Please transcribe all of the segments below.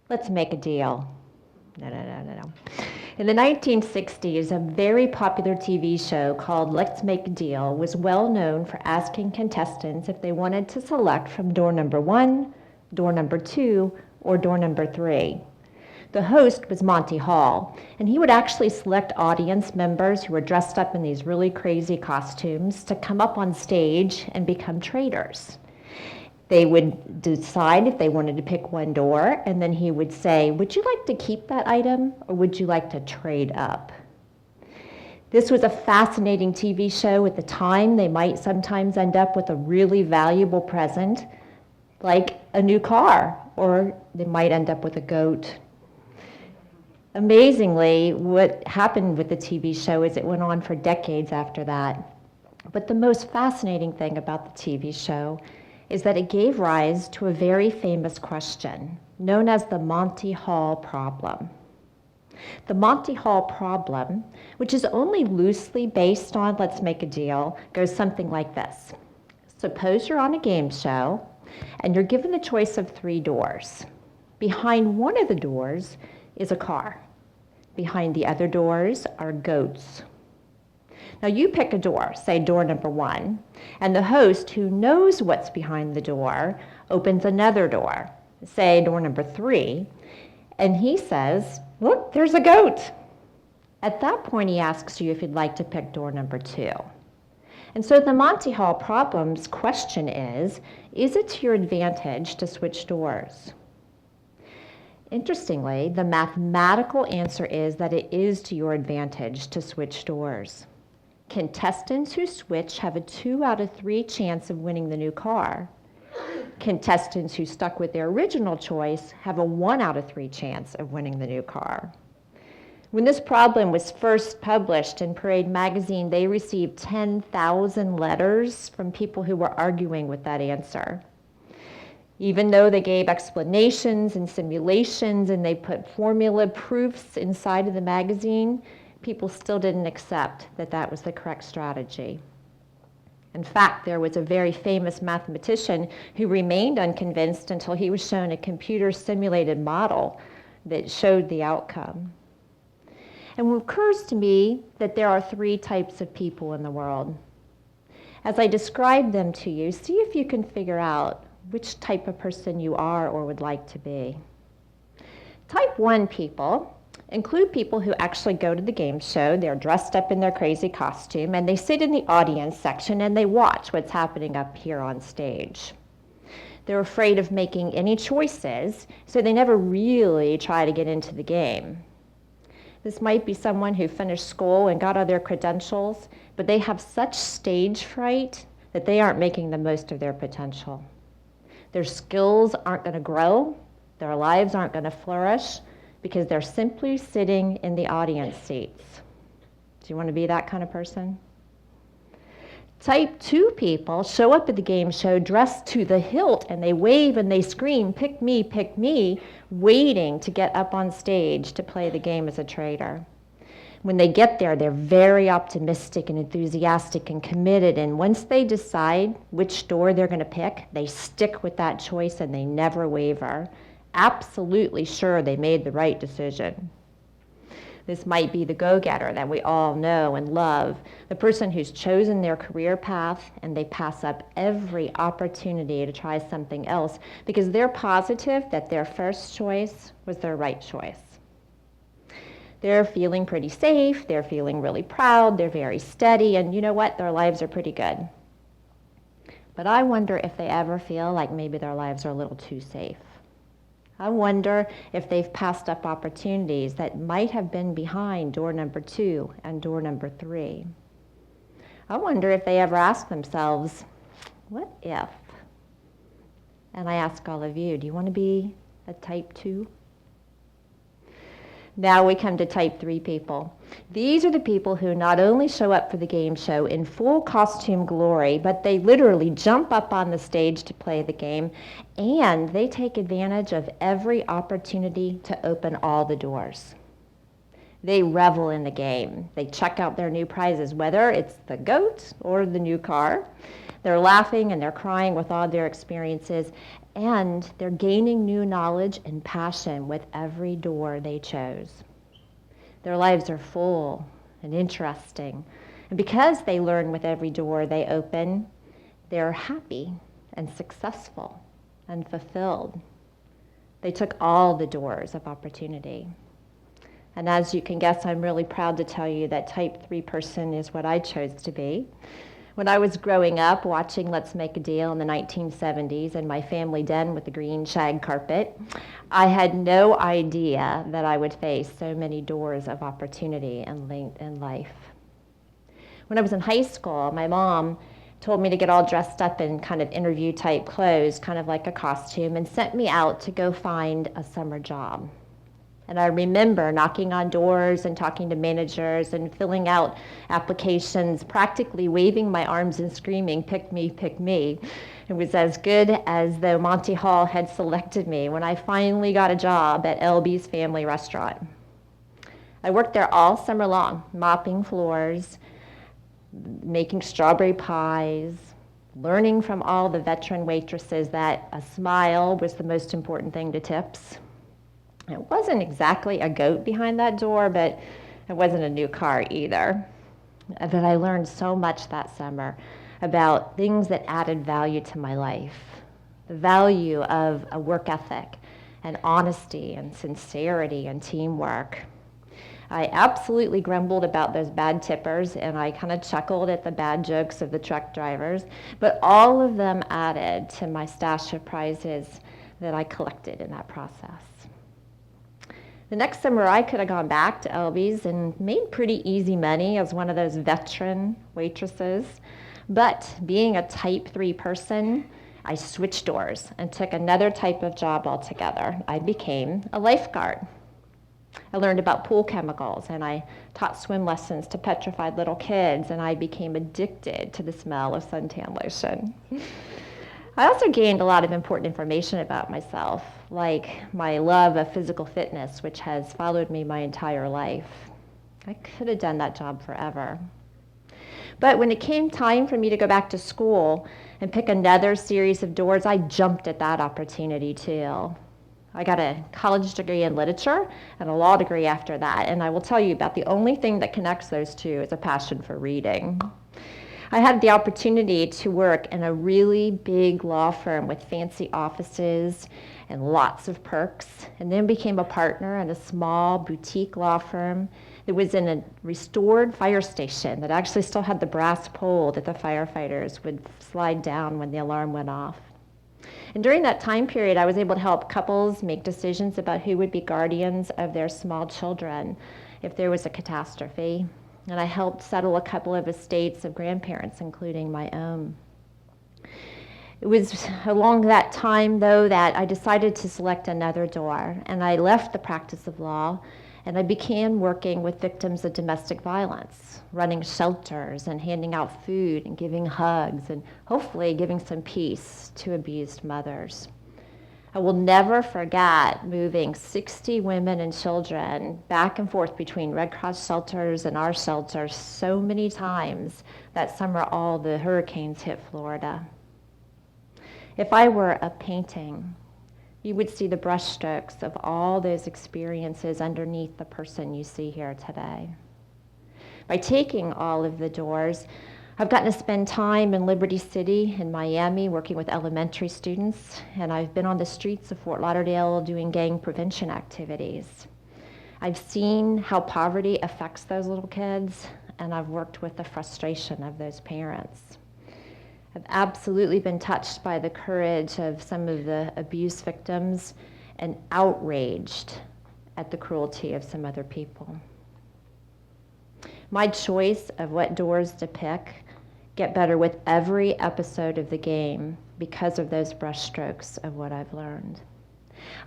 Let's make a deal. No. In the 1960s, a very popular TV show called Let's Make a Deal was well known for asking contestants if they wanted to select from door number 1, door number 2, or door number 3. The host was Monty Hall, and he would actually select audience members who were dressed up in these really crazy costumes to come up on stage and become traders. They would decide if they wanted to pick one door, and then he would say, would you like to keep that item, or would you like to trade up? This was a fascinating TV show at the time. They might sometimes end up with a really valuable present, like a new car, or they might end up with a goat. Amazingly, what happened with the TV show is it went on for decades after that. But the most fascinating thing about the TV show is that it gave rise to a very famous question known as the Monty Hall problem. The Monty Hall problem, which is only loosely based on Let's Make a Deal, goes something like this. Suppose you're on a game show and you're given the choice of 3 doors. Behind one of the doors is a car. Behind the other doors are goats. Now you pick a door, say door number 1, and the host, who knows what's behind the door, opens another door, say door number 3, and he says, look, there's a goat. At that point, he asks you if you'd like to pick door number 2. And so the Monty Hall problem's question is it to your advantage to switch doors? Interestingly, the mathematical answer is that it is to your advantage to switch doors. Contestants who switch have a 2 out of 3 chance of winning the new car. Contestants who stuck with their original choice have a 1 out of 3 chance of winning the new car. When this problem was first published in Parade magazine, they received 10,000 letters from people who were arguing with that answer. Even though they gave explanations and simulations and they put formula proofs inside of the magazine, people still didn't accept that that was the correct strategy. In fact, there was a very famous mathematician who remained unconvinced until he was shown a computer-simulated model that showed the outcome. And it occurs to me that there are 3 types of people in the world. As I describe them to you, see if you can figure out which type of person you are or would like to be. Type 1 people include people who actually go to the game show. They're dressed up in their crazy costume, and they sit in the audience section and they watch what's happening up here on stage. They're afraid of making any choices, so they never really try to get into the game. This might be someone who finished school and got all their credentials, but they have such stage fright that they aren't making the most of their potential. Their skills aren't going to grow, their lives aren't going to flourish, because they're simply sitting in the audience seats. Do you want to be that kind of person? Type 2 people show up at the game show dressed to the hilt, and they wave and they scream, pick me, waiting to get up on stage to play the game as a trader. When they get there, they're very optimistic and enthusiastic and committed, and once they decide which door they're going to pick, they stick with that choice and they never waver, absolutely sure they made the right decision. This might be the go-getter that we all know and love, the person who's chosen their career path and they pass up every opportunity to try something else because they're positive that their first choice was their right choice. They're feeling pretty safe, they're feeling really proud, they're very steady, and you know what? Their lives are pretty good. But I wonder if they ever feel like maybe their lives are a little too safe. I wonder if they've passed up opportunities that might have been behind door number 2 and door number 3. I wonder if they ever ask themselves, what if? And I ask all of you, do you want to be a type 2? Now we come to type 3 people. These are the people who not only show up for the game show in full costume glory, but they literally jump up on the stage to play the game, and they take advantage of every opportunity to open all the doors. They revel in the game. They check out their new prizes, whether it's the goat or the new car. They're laughing and they're crying with all their experiences, And they're gaining new knowledge and passion with every door they chose. Their lives are full and interesting. And because they learn with every door they open, they're happy and successful and fulfilled. They took all the doors of opportunity. And as you can guess, I'm really proud to tell you that type 3 person is what I chose to be. When I was growing up watching Let's Make a Deal in the 1970s in my family den with the green shag carpet, I had no idea that I would face so many doors of opportunity in life. When I was in high school, my mom told me to get all dressed up in kind of interview type clothes, kind of like a costume, and sent me out to go find a summer job. And I remember knocking on doors and talking to managers and filling out applications, practically waving my arms and screaming, "Pick me, pick me." It was as good as though Monty Hall had selected me when I finally got a job at LB's Family Restaurant. I worked there all summer long, mopping floors, making strawberry pies, learning from all the veteran waitresses that a smile was the most important thing to tips. It wasn't exactly a goat behind that door, but it wasn't a new car either. But I learned so much that summer about things that added value to my life. The value of a work ethic and honesty and sincerity and teamwork. I absolutely grumbled about those bad tippers, and I kind of chuckled at the bad jokes of the truck drivers, but all of them added to my stash of prizes that I collected in that process. The next summer, I could have gone back to LB's and made pretty easy money as one of those veteran waitresses. But being a type 3 person, I switched doors and took another type of job altogether. I became a lifeguard. I learned about pool chemicals, and I taught swim lessons to petrified little kids, and I became addicted to the smell of suntan lotion. I also gained a lot of important information about myself, like my love of physical fitness, which has followed me my entire life. I could have done that job forever. But when it came time for me to go back to school and pick another series of doors, I jumped at that opportunity too. I got a college degree in literature and a law degree after that, and I will tell you about the only thing that connects those two is a passion for reading. I had the opportunity to work in a really big law firm with fancy offices and lots of perks, and then became a partner in a small boutique law firm that was in a restored fire station that actually still had the brass pole that the firefighters would slide down when the alarm went off. And during that time period, I was able to help couples make decisions about who would be guardians of their small children if there was a catastrophe. And I helped settle a couple of estates of grandparents, including my own. It was along that time, though, that I decided to select another door, and I left the practice of law, and I began working with victims of domestic violence, running shelters and handing out food and giving hugs and hopefully giving some peace to abused mothers. I will never forget moving 60 women and children back and forth between Red Cross shelters and our shelters so many times that summer all the hurricanes hit Florida. If I were a painting, you would see the brushstrokes of all those experiences underneath the person you see here today. By taking all of the doors, I've gotten to spend time in Liberty City in Miami working with elementary students, and I've been on the streets of Fort Lauderdale doing gang prevention activities. I've seen how poverty affects those little kids, and I've worked with the frustration of those parents. I've absolutely been touched by the courage of some of the abuse victims and outraged at the cruelty of some other people. My choice of what doors to pick get better with every episode of the game because of those brushstrokes of what I've learned.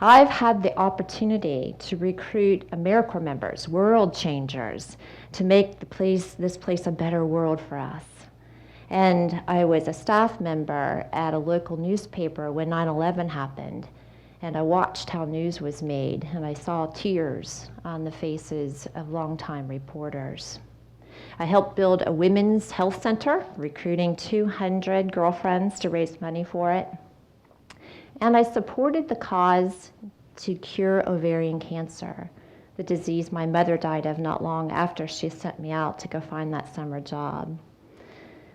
I've had the opportunity to recruit AmeriCorps members, world changers, to make this place a better world for us. And I was a staff member at a local newspaper when 9/11 happened, and I watched how news was made, and I saw tears on the faces of longtime reporters. I helped build a women's health center, recruiting 200 girlfriends to raise money for it. And I supported the cause to cure ovarian cancer, the disease my mother died of not long after she sent me out to go find that summer job.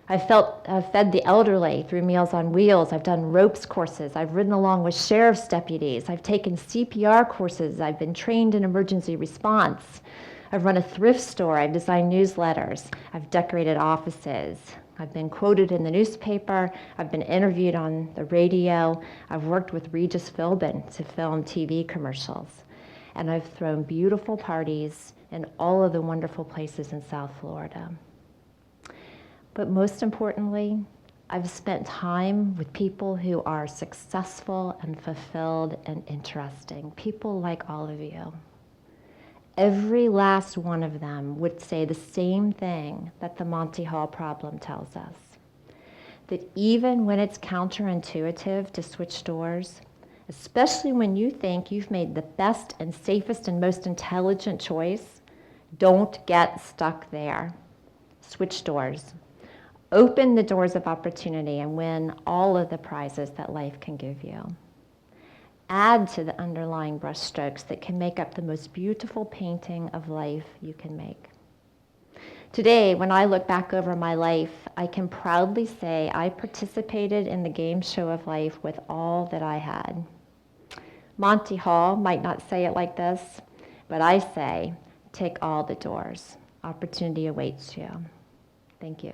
I've fed the elderly through Meals on Wheels. I've done ropes courses. I've ridden along with sheriff's deputies. I've taken CPR courses. I've been trained in emergency response. I've run a thrift store. I've designed newsletters. I've decorated offices. I've been quoted in the newspaper. I've been interviewed on the radio. I've worked with Regis Philbin to film TV commercials. And I've thrown beautiful parties in all of the wonderful places in South Florida. But most importantly, I've spent time with people who are successful and fulfilled and interesting, people like all of you. Every last one of them would say the same thing that the Monty Hall problem tells us, that even when it's counterintuitive to switch doors, especially when you think you've made the best and safest and most intelligent choice, don't get stuck there. Switch doors. Open the doors of opportunity and win all of the prizes that life can give you. Add to the underlying brushstrokes that can make up the most beautiful painting of life you can make. Today, when I look back over my life, I can proudly say I participated in the game show of life with all that I had. Monty Hall might not say it like this, but I say, take all the doors. Opportunity awaits you. Thank you.